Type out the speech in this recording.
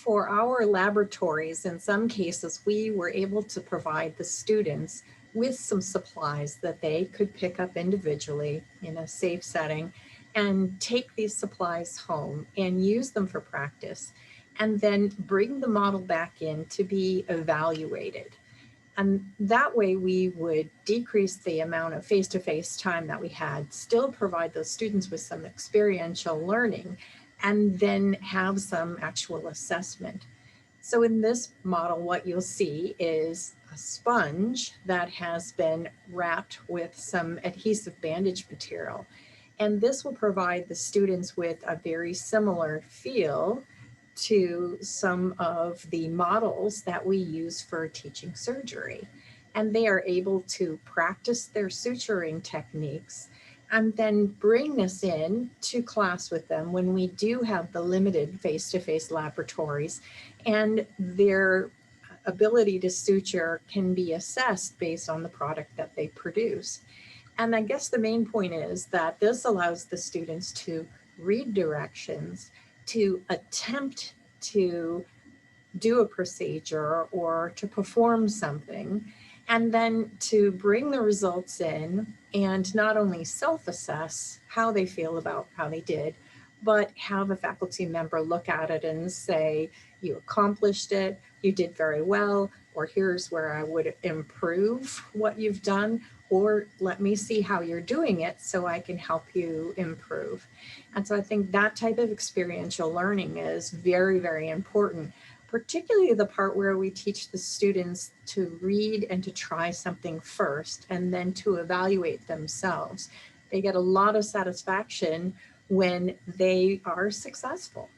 For our laboratories, in some cases, we were able to provide the students with some supplies that they could pick up individually in a safe setting and take these supplies home and use them for practice, and then bring the model back in to be evaluated. And that way we would decrease the amount of face-to-face time that we had, still provide those students with some experiential learning, and then have some actual assessment. So in this model, what you'll see is a sponge that has been wrapped with some adhesive bandage material. And this will provide the students with a very similar feel to some of the models that we use for teaching surgery. And they are able to practice their suturing techniques and then bring this in to class with them when we do have the limited face-to-face laboratories, and their ability to suture can be assessed based on the product that they produce. And I guess the main point is that this allows the students to read directions, to attempt to do a procedure or to perform something, and then to bring the results in and not only self-assess how they feel about how they did, but have a faculty member look at it and say, you accomplished it, you did very well, or here's where I would improve what you've done, or let me see how you're doing it so I can help you improve. And so I think that type of experiential learning is very, very important, particularly the part where we teach the students to read and to try something first and then to evaluate themselves. They get a lot of satisfaction when they are successful.